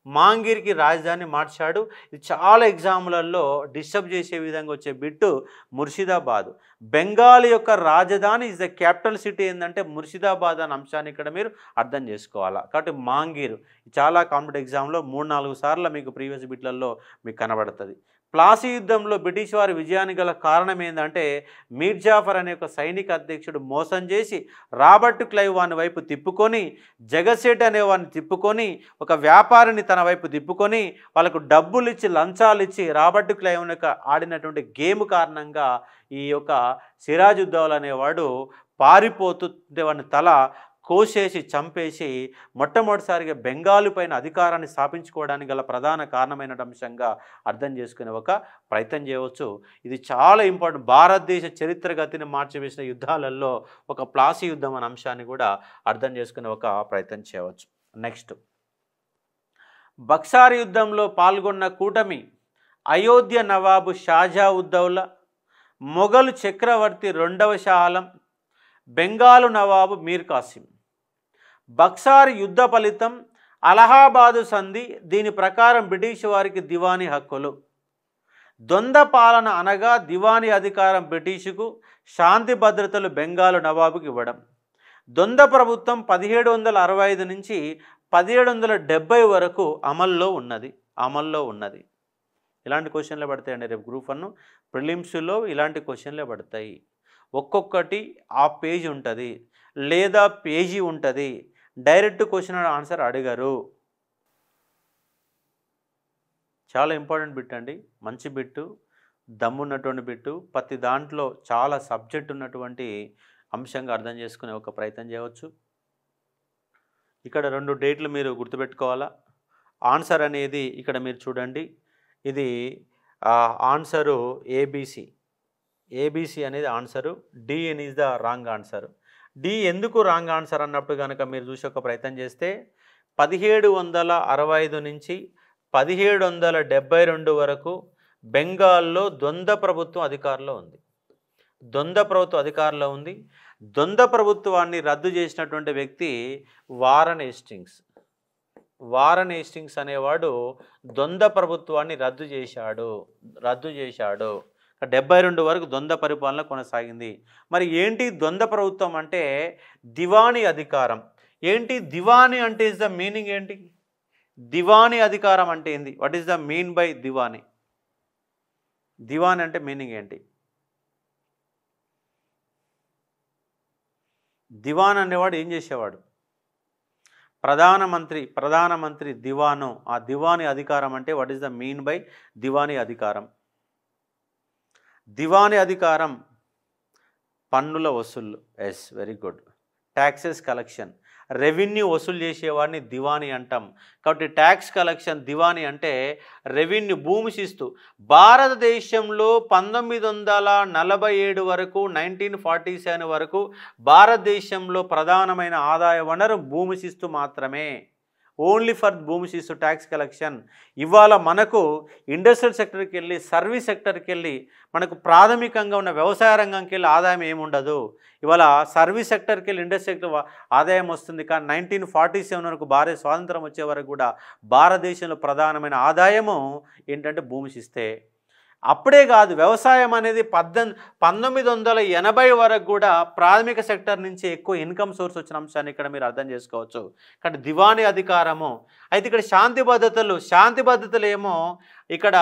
S1: మాంగిరికి రాజధాని మార్చాడు. ఇది చాలా ఎగ్జామ్లలో డిస్టర్బ్ చేసే విధంగా వచ్చే బిట్టు ముర్షిదాబాద్. బెంగాల్ యొక్క రాజధాని ఇస్ ద క్యాపిటల్ సిటీ ఏంటంటే ముర్షిదాబాద్ అనే అంశాన్ని ఇక్కడ మీరు అర్థం చేసుకోవాలా. కాబట్టి మాంగీర్ చాలా కాంపిటేటివ్ ఎగ్జామ్లో 3-4 సార్లు మీకు ప్రీవియస్ బిట్లలో మీకు కనబడుతుంది. ప్లాసీ యుద్ధంలో బ్రిటిష్ వారి విజయానికి గల కారణం ఏంటంటే మీర్ జాఫర్ అనే ఒక సైనిక అధ్యక్షుడు మోసం చేసి రాబర్ట్ క్లైవ్ వాని వైపు తిప్పుకొని, జగసేట్ అనే వాడిని తిప్పుకొని, ఒక వ్యాపారిని తన వైపు తిప్పుకొని వాళ్ళకు డబ్బులు ఇచ్చి లంచాలు ఇచ్చి రాబర్ట్ క్లైవ్ యొక్క ఆడినటువంటి గేమ్ కారణంగా ఈ యొక్క సిరాజుద్దౌలా అనేవాడు పారిపోతుంటే వాడిని తల కోసేసి చంపేసి మొట్టమొదటిసారిగా బెంగాలు పైన అధికారాన్ని స్థాపించుకోవడానికి గల ప్రధాన కారణమైన అంశంగా అర్థం చేసుకునే ఒక ప్రయత్నం చేయవచ్చు. ఇది చాలా ఇంపార్టెంట్. భారతదేశ చరిత్ర గతిని మార్చివేసిన యుద్ధాలలో ఒక ప్లాసీ యుద్ధం అనే అంశాన్ని కూడా అర్థం చేసుకునే ఒక ప్రయత్నం చేయవచ్చు. నెక్స్ట్, బక్సార్ యుద్ధంలో పాల్గొన్న కూటమి అయోధ్య నవాబు షాజా ఉద్దౌలా, మొఘలు చక్రవర్తి 2వ షా ఆలం, బెంగాలు నవాబు మీర్ కాసిం. బక్సార్ యుద్ధ ఫలితం అలహాబాదు సంధి. దీని ప్రకారం బ్రిటిష్ వారికి దివానీ హక్కులు. ద్వంద్వ పాలన అనగా దివానీ అధికారం బ్రిటిషుకు, శాంతి భద్రతలు బెంగాలు నవాబుకి ఇవ్వడం. ద్వంద్వ ప్రభుత్వం 1765 నుంచి 1770 వరకు అమల్లో ఉన్నది. ఇలాంటి క్వశ్చన్లే పడతాయండి రేపు గ్రూప్ 1 ప్రిలిమ్స్లో. ఇలాంటి క్వశ్చన్లే పడతాయి. ఒక్కొక్కటి ఆ పేజీ ఉంటుంది లేదా పేజీ ఉంటుంది. డైరెక్ట్ క్వశ్చన్ ఆన్సర్ అడిగారు. చాలా ఇంపార్టెంట్ బిట్ అండి, మంచి బిట్టు, దమ్మున్నటువంటి బిట్టు. ప్రతి దాంట్లో చాలా సబ్జెక్ట్ ఉన్నటువంటి అంశంగా అర్థం చేసుకునే ఒక ప్రయత్నం చేయవచ్చు. ఇక్కడ 2 డేట్లు మీరు గుర్తుపెట్టుకోవాలా. ఆన్సర్ అనేది ఇక్కడ మీరు చూడండి, ఇది ఆన్సరు ఏబిసి అనేది answer. D is the wrong answer. D ఎందుకు రాంగ్ ఆన్సర్ అన్నప్పుడు కనుక మీరు చూసి ఒక ప్రయత్నం చేస్తే 1765 నుంచి 1772 వరకు బెంగాల్లో ద్వంద్వ ప్రభుత్వం అధికారంలో ఉంది. ద్వంద్వ ప్రభుత్వాన్ని రద్దు చేసినటువంటి వ్యక్తి వారన్ హేస్టింగ్స్ అనేవాడు ద్వంద్వ ప్రభుత్వాన్ని రద్దు చేశాడు. 72 వరకు ద్వంద్వ పరిపాలన కొనసాగింది. మరి ఏంటి ద్వంద్వ ప్రభుత్వం అంటే? దివానీ అధికారం. ఏంటి దివానీ అంటే ఇస్ ద మీనింగ్ ఏంటి? దివానీ అధికారం అంటే ఏంది? What is the mean by Diwani? Diwani అంటే మీనింగ్ ఏంటి? దివాన్ అనేవాడు ఏం చేసేవాడు? ప్రధానమంత్రి దివాను. ఆ దివానీ అధికారం అంటే what is the mean by దివానీ అధికారం? దివానీ అధికారం పన్నుల వసూళ్ళు. Yes, very good. Taxes collection, revenue వసూలు చేసేవాడిని దివానీ అంటాం. కాబట్టి ట్యాక్స్ కలెక్షన్ దివానీ అంటే రెవెన్యూ, భూమి శిస్తు. భారతదేశంలో 1947 వరకు 1947 వరకు భారతదేశంలో ప్రధానమైన ఆదాయ వనరు భూమి శిస్తు మాత్రమే. ఓన్లీ ఫర్ భూమి శిస్తు ట్యాక్స్ కలెక్షన్. ఇవాళ మనకు ఇండస్ట్రియల్ సెక్టర్కి వెళ్ళి, సర్వీస్ సెక్టర్కి వెళ్ళి, మనకు ప్రాథమికంగా ఉన్న వ్యవసాయ రంగంకి వెళ్ళి ఆదాయం ఏముండదు. ఇవాళ సర్వీస్ సెక్టర్కి వెళ్ళి ఇండస్ట్రీ సెక్టర్ ఆదాయం వస్తుంది. కానీ 1947 వరకు భారత స్వాతంత్రం వచ్చే వరకు కూడా భారతదేశంలో ప్రధానమైన ఆదాయము ఏంటంటే భూమి శిస్తే. అప్పుడే కాదు, వ్యవసాయం అనేది 1980 వరకు కూడా ప్రాథమిక సెక్టర్ నుంచి ఎక్కువ ఇన్కమ్ సోర్స్ వచ్చిన అంశాన్ని ఇక్కడ మీరు అర్థం చేసుకోవచ్చు. కానీ దివానీ అధికారము అయితే ఇక్కడ శాంతి భద్రతలు ఏమో ఇక్కడ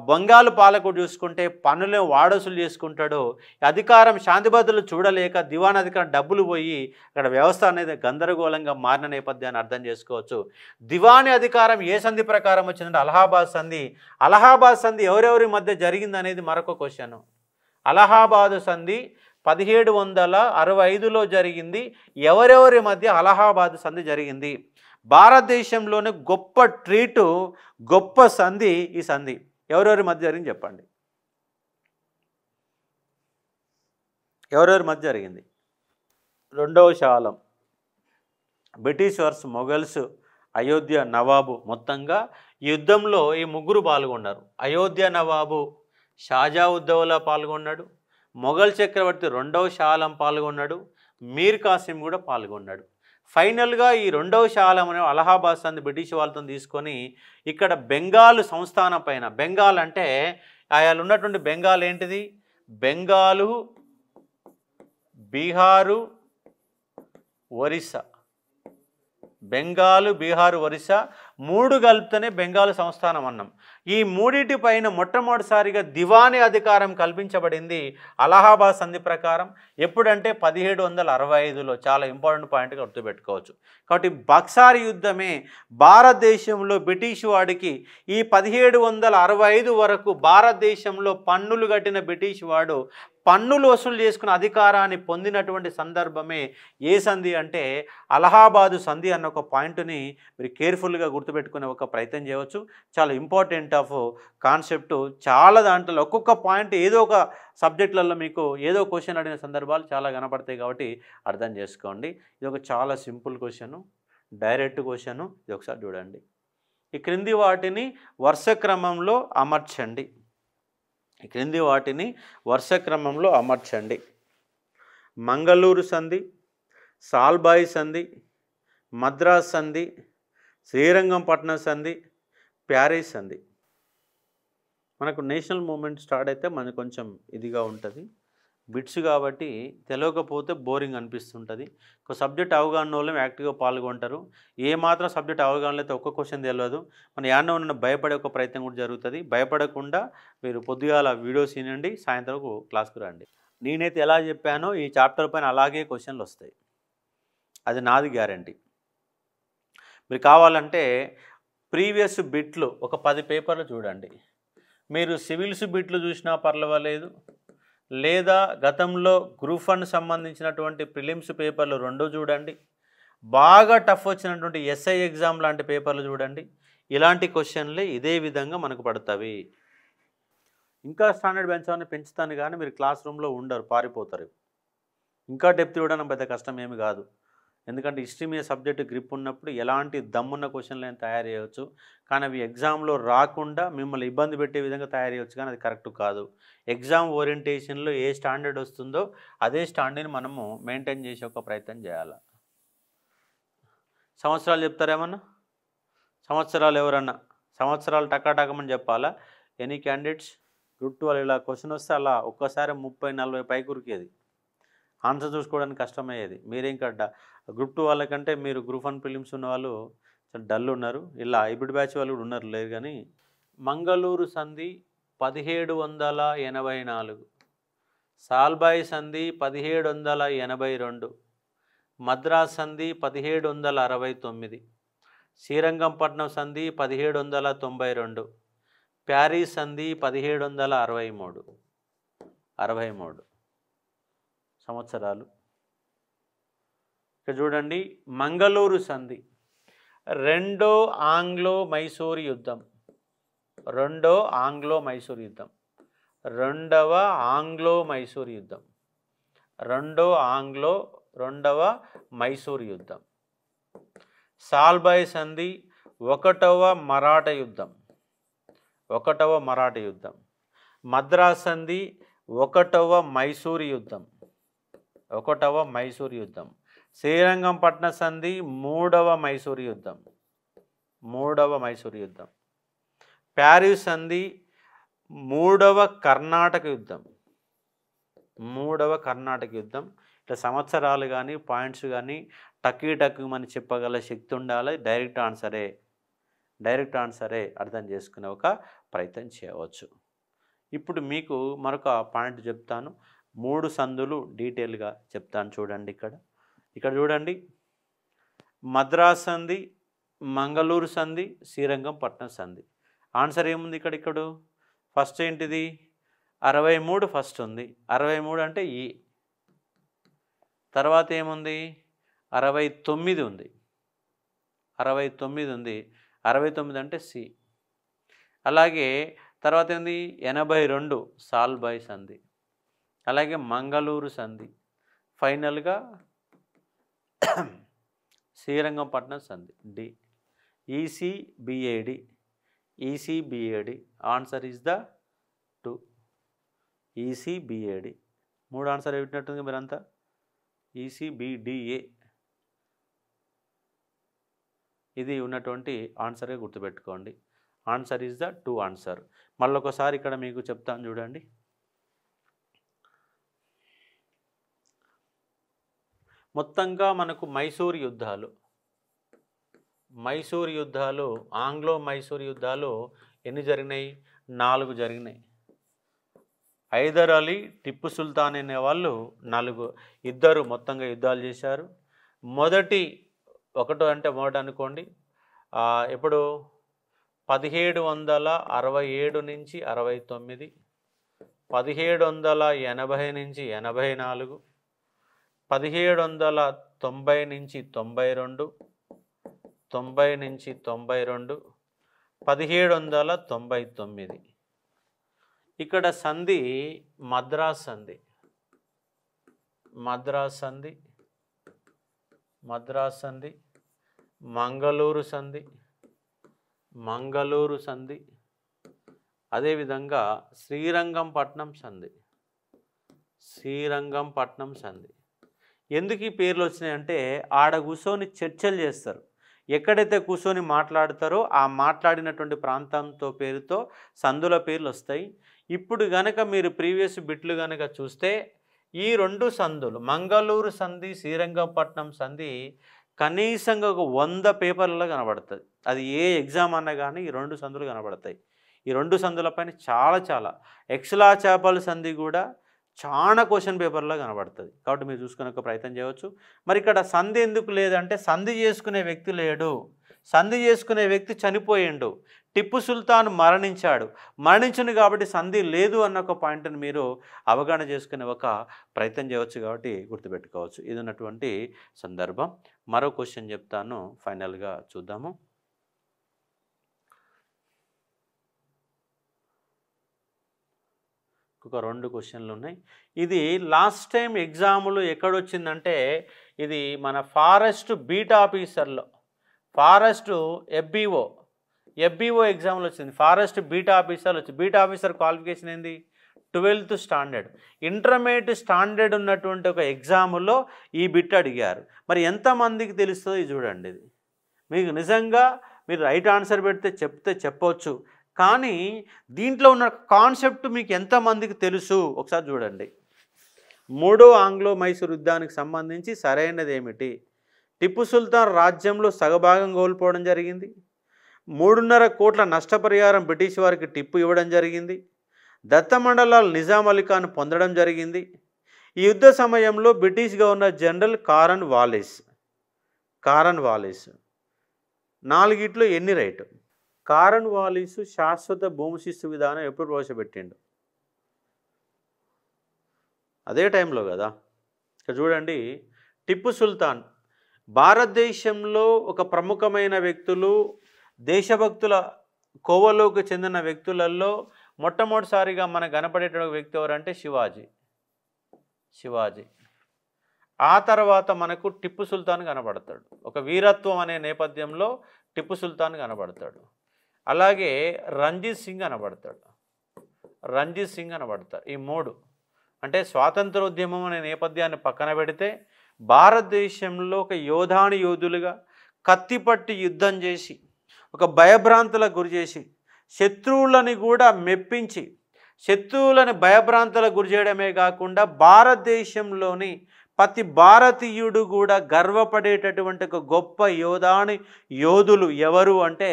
S1: బెంగాల్ పాలకుడు చూసుకుంటే పన్నులు వాడసులు చేసుకుంటాడు. అధికారం శాంతి భద్రతలు చూడలేక దివానీ అధికారం డబ్బులు పోయి ఇక్కడ వ్యవస్థ అనేది గందరగోళంగా మారిన నేపథ్యాన్ని అర్థం చేసుకోవచ్చు. దివానీ అధికారం ఏ సంధి ప్రకారం వచ్చిందంటే అలహాబాద్ సంధి. అలహాబాద్ సంధి ఎవరెవరి మధ్య జరిగింది అనేది మరొక క్వశ్చన్. అలహాబాద్ సంధి 1765లో జరిగింది. ఎవరెవరి మధ్య అలహాబాద్ సంధి జరిగింది? భారతదేశంలోనే గొప్ప ట్రీటు, గొప్ప సంధి ఈ సంధి. ఎవరెవరి మధ్య జరిగింది చెప్పండి. ఎవరెవరి మధ్య జరిగింది? రెండవ శాలం, బ్రిటిష్ వర్స్ మొఘల్స్, అయోధ్య నవాబు. మొత్తంగా ఈ యుద్ధంలో ఈ ముగ్గురు పాల్గొన్నారు. అయోధ్య నవాబు షాజావుద్దౌలా పాల్గొన్నాడు, మొఘల్ చక్రవర్తి రెండవ శాలం పాల్గొన్నాడు, మీర్ కాసిం కూడా పాల్గొన్నాడు. ఫైనల్గా ఈ రెండవ శాలం అనే అలహాబాద్ సంధి బ్రిటిష్ వాళ్ళతో తీసుకొని ఇక్కడ బెంగాల్ సంస్థానం పైన, బెంగాల్ అంటే ఆయన ఉన్నటువంటి బెంగాల్ ఏంటిది? బెంగాలు, బీహారు, ఒరిస్సా. బెంగాలు, బీహారు, ఒరిస్సా మూడు కలిపితేనే బెంగాల్ సంస్థానం అన్నాం. ఈ మూడింటి పైన మొట్టమొదటిసారిగా దివానీ అధికారం కల్పించబడింది అలహాబాద్ సంధి ప్రకారం. ఎప్పుడంటే 1765లో. చాలా ఇంపార్టెంట్ పాయింట్గా గుర్తుపెట్టుకోవచ్చు. కాబట్టి బక్సార్ యుద్ధమే భారతదేశంలో బ్రిటిష్ వాడికి ఈ 1765 వరకు భారతదేశంలో పన్నులు కట్టిన బ్రిటిష్ వాడు పన్నులు వసూలు చేసుకున్న అధికారాన్ని పొందినటువంటి సందర్భమే ఏ సంధి అంటే అలహాబాదు సంధి అన్న ఒక పాయింట్ని మీరు కేర్ఫుల్గా గుర్తుపెట్టుకునే ఒక ప్రయత్నం చేయవచ్చు. చాలా ఇంపార్టెంట్ ఆఫ్ కాన్సెప్ట్. చాలా దాంట్లో ఒక్కొక్క పాయింట్ ఏదో ఒక సబ్జెక్టులలో మీకు ఏదో క్వశ్చన్ అడిగిన సందర్భాలు చాలా కనపడతాయి కాబట్టి అర్థం చేసుకోండి. ఇది ఒక చాలా సింపుల్ క్వశ్చను, డైరెక్ట్ క్వశ్చను. ఇది ఒకసారి చూడండి. ఈ క్రింది వాటిని వరుస క్రమంలో అమర్చండి. ఈ క్రింది వాటిని వరుస క్రమంలో అమర్చండి. మంగళూరు సంధి, సాల్బాయి సంధి, మద్రాస్ సంధి, శ్రీరంగంపట్నం సంధి, ప్యారిస్ సంధి. మనకు నేషనల్ మూమెంట్ స్టార్ట్ అయితే మనకు కొంచెం ఇదిగా ఉంటుంది, బిట్స్ కాబట్టి తెలియకపోతే బోరింగ్ అనిపిస్తుంటుంది. ఒక సబ్జెక్ట్ అవగాహన వాళ్ళు యాక్టివ్గా పాల్గొంటారు. ఏమాత్రం సబ్జెక్ట్ అవగాహన అయితే ఒక్క క్వశ్చన్ తెలియదు. మన యాన్న ఉన్న భయపడే ఒక ప్రయత్నం కూడా జరుగుతుంది. భయపడకుండా మీరు పొద్దుగాల వీడియోస్ వినండి, సాయంత్రం క్లాస్కి రండి. నేనైతే ఎలా చెప్పానో ఈ చాప్టర్ పైన అలాగే క్వశ్చన్లు వస్తాయి, అది నాది గ్యారంటీ. మీరు కావాలంటే ప్రీవియస్ బిట్లు ఒక 10 పేపర్లు చూడండి. మీరు సివిల్స్ బిట్లు చూసినా పర్వాలేదు, లేదా గతంలో గ్రూప్ 1 సంబంధించినటువంటి ప్రిలిమ్స్ పేపర్లు 2 చూడండి. బాగా టఫ్ వచ్చినటువంటి ఎస్ఐ ఎగ్జామ్ లాంటి పేపర్లు చూడండి. ఇలాంటి క్వశ్చన్లే ఇదే విధంగా మనకు పడతాయి. ఇంకా స్టాండర్డ్ పెంచుతాను కానీ మీరు క్లాస్ రూమ్లో ఉండరు, పారిపోతారు. ఇంకా డెప్త్ ఇవ్వడం పెద్ద కష్టం ఏమి కాదు. ఎందుకంటే హిస్టరీ మీద సబ్జెక్టు గ్రిప్ ఉన్నప్పుడు ఎలాంటి దమ్మున్న క్వశ్చన్లు తయారు చేయవచ్చు. కానీ అవి ఎగ్జామ్లో రాకుండా మిమ్మల్ని ఇబ్బంది పెట్టే విధంగా తయారు చేయవచ్చు, కానీ అది కరెక్ట్ కాదు. ఎగ్జామ్ ఓరియంటేషన్లో ఏ స్టాండర్డ్ వస్తుందో అదే స్టాండర్డ్ని మనము మెయింటైన్ చేసే ఒక ప్రయత్నం చేయాలి. సంవత్సరాలు చెప్తారేమన్నా? సంవత్సరాలు ఎవరన్నా సంవత్సరాలు టకాటకమని చెప్పాలా? ఎనీ క్యాండిడేట్స్ గ్రూప్ 2 ఇలా క్వశ్చన్ వస్తే అలా ఒక్కసారి 30-40 పైకి ఉరికేది. ఆన్సర్ చూసుకోవడానికి కష్టమయ్యేది. మీరేంకా గ్రూప్ 2 వాళ్ళకంటే మీరు గ్రూప్ 1 ప్రిలిమ్స్ ఉన్న వాళ్ళు చాలా డల్ ఉన్నారు. ఇలా హైబ్రిడ్ బ్యాచ్ వాళ్ళు కూడా ఉన్నారు లేదు. కానీ మంగళూరు సంధి 1784, సాల్బాయి సంధి 1782, మద్రాస్ సంధి 1769, శ్రీరంగంపట్నం సంధి 1792, ప్యారిస్ సంధి 1763 సంవత్సరాలు. ఇక్కడ చూడండి, మంగళూరు సంధి రెండో ఆంగ్లో మైసూర్ యుద్ధం, రెండవ ఆంగ్లో మైసూర్ యుద్ధం. సాల్బాయి సంధి ఒకటవ మరాఠా యుద్ధం. మద్రాస్ సంధి ఒకటవ మైసూర్ యుద్ధం. శ్రీరంగంపట్నం సంధి మూడవ మైసూర్ యుద్ధం. ప్యారిస్ సంధి మూడవ కర్ణాటక యుద్ధం. మూడవ కర్ణాటక యుద్ధం. ఇట్లా సంవత్సరాలు కానీ పాయింట్స్ కానీ టక్కుమని చెప్పగల శక్తి ఉండాలి. డైరెక్ట్ ఆన్సరే అర్థం చేసుకునే ఒక ప్రయత్నం చేయవచ్చు. ఇప్పుడు మీకు మరొక పాయింట్ చెప్తాను. 3 సందులు డీటెయిల్గా చెప్తాను చూడండి. ఇక్కడ చూడండి, మద్రాస్ సంధి, మంగళూరు సంధి, శ్రీరంగపట్నం సంధి. ఆన్సర్ ఏముంది ఇక్కడ? ఫస్ట్ ఏంటిది? 63 ఫస్ట్ ఉంది. 63 అంటే ఈ. తర్వాత ఏముంది? 69 ఉంది. 69 ఉంది. 69 అంటే సి. అలాగే తర్వాత ఏంది? 82 సాల్బాయ్ సంధి. అలాగే మంగళూరు సంధి. ఫైనల్గా శ్రీరంగపట్నం సంధి D. ECBAD. Answer is the 2. ECBAD. 3 answer పెట్టినట్టుంది మీరంతా. ఈసీబీడిఏ ఇది ఉన్నటువంటి ఆన్సర్గా గుర్తుపెట్టుకోండి. Answer is the 2 answer. మళ్ళొకసారి ఇక్కడ మీకు చెప్తాను చూడండి. మొత్తంగా మనకు మైసూర్ యుద్ధాలు ఆంగ్లో మైసూర్ యుద్ధాలు ఎన్ని జరిగినాయి? 4 జరిగినాయి. హైదర్ అలీ, టిప్పు సుల్తాన్ అనే వాళ్ళు 2 మొత్తంగా యుద్ధాలు చేశారు. మొదటి అనుకోండి, ఎప్పుడు 1767 నుంచి 69, 1780 నుంచి 84, 1790 నుంచి 92, 90 నుంచి 92, 1799. ఇక్కడ సంధి మద్రాస్ సంధి, మంగళూరు సంధి, అదేవిధంగా శ్రీరంగపట్నం సంధి. ఎందుకు ఈ పేర్లు వచ్చినాయంటే ఆడ కూర్చొని చర్చలు చేస్తారు. ఎక్కడైతే కూర్చొని మాట్లాడతారో ఆ మాట్లాడినటువంటి ప్రాంతంతో పేరుతో సందుల పేర్లు వస్తాయి. ఇప్పుడు గనక మీరు ప్రీవియస్ బిట్లు గనక చూస్తే ఈ 2 సందులు మంగళూరు సంధి, శ్రీరంగపట్నం సంధి కనీసంగా ఒక 100 పేపర్లలో కనబడుతుంది. అది ఏ ఎగ్జామ్ అన్నా కానీ ఈ 2 సందులు కనబడతాయి. ఈ 2 సందులపైన చాలా ఎక్స్లా చేపల సంధి కూడా చాలా క్వశ్చన్ పేపర్లో కనబడుతుంది. కాబట్టి మీరు చూసుకునే ఒక ప్రయత్నం చేయవచ్చు. మరి ఇక్కడ సంధి ఎందుకు లేదంటే సంధి చేసుకునే వ్యక్తి లేడు. సంధి చేసుకునే వ్యక్తి చనిపోయిండు. టిప్పు సుల్తాన్ మరణించను కాబట్టి సంధి లేదు అన్న ఒక పాయింట్ని మీరు అవగాహన చేసుకునే ఒక ప్రయత్నం చేయవచ్చు. కాబట్టి గుర్తుపెట్టుకోవచ్చు. ఇది ఉన్నటువంటి సందర్భం. మరో క్వశ్చన్ చెప్తాను, ఫైనల్గా చూద్దాము. ఒక 2 క్వశ్చన్లు ఉన్నాయి. ఇది లాస్ట్ టైం ఎగ్జామ్లో ఎక్కడొచ్చిందంటే ఇది మన ఫారెస్ట్ బీట్ ఆఫీసర్లో, ఫారెస్ట్ ఎఫ్బిఓ ఎగ్జామ్లో వచ్చింది. ఫారెస్ట్ బీట్ ఆఫీసర్లో వచ్చింది. బీట్ ఆఫీసర్ క్వాలిఫికేషన్ ఏంది? 12th standard. ఇంటర్మీడియట్ స్టాండర్డ్ ఉన్నటువంటి ఒక ఎగ్జామ్లో ఈ బిట్ అడిగారు. మరి ఎంతమందికి తెలుస్తుందో ఇది చూడండి. ఇది మీకు నిజంగా మీరు రైట్ ఆన్సర్ చెప్తే చెప్పవచ్చు, కానీ దీంట్లో ఉన్న కాన్సెప్ట్ మీకు ఎంతమందికి తెలుసు ఒకసారి చూడండి. 3వ ఆంగ్లో మైసూర్ యుద్ధానికి సంబంధించి సరైనది ఏమిటి? టిప్పు సుల్తాన్ రాజ్యంలో సగభాగం కోల్పోవడం జరిగింది. 3.5 కోట్ల నష్టపరిహారం బ్రిటిష్ వారికి టిప్పు ఇవ్వడం జరిగింది. దత్తమండలాలు నిజాం అలీ ఖాన్ పొందడం జరిగింది. ఈ యుద్ధ సమయంలో బ్రిటిష్ గవర్నర్ జనరల్ కారన్ వాలిస్ 4 ఎన్ని రైట్? కారన్ వాలిస్ శాశ్వత భూమి శిస్తు విధానం ఎప్పుడు ప్రవేశపెట్టిండు? అదే టైంలో కదా. ఇక్కడ చూడండి, టిప్పు సుల్తాన్ భారతదేశంలో ఒక ప్రముఖమైన వ్యక్తులు, దేశభక్తుల కోవలోకి చెందిన వ్యక్తులలో మొట్టమొదటిసారిగా మనకు కనపడేటువంటి వ్యక్తి ఎవరంటే శివాజీ. ఆ తర్వాత మనకు టిప్పు సుల్తాన్ కనబడతాడు. ఒక వీరత్వం అనే నేపథ్యంలో టిప్పు సుల్తాన్ కనబడతాడు. అలాగే రంజిత్ సింగ్ కనబడతారు. ఈ 3 అంటే స్వాతంత్రోద్యమం అనే నేపథ్యాన్ని పక్కన పెడితే భారతదేశంలో ఒక యోధులుగా కత్తిపట్టి యుద్ధం చేసి ఒక భయభ్రాంతులకు గురి చేసి శత్రువులని కూడా మెప్పించి శత్రువులను భయభ్రాంతులకు గురి చేయడమే కాకుండా భారతదేశంలోని ప్రతి భారతీయుడు కూడా గర్వపడేటటువంటి ఒక గొప్ప యోధులు ఎవరు అంటే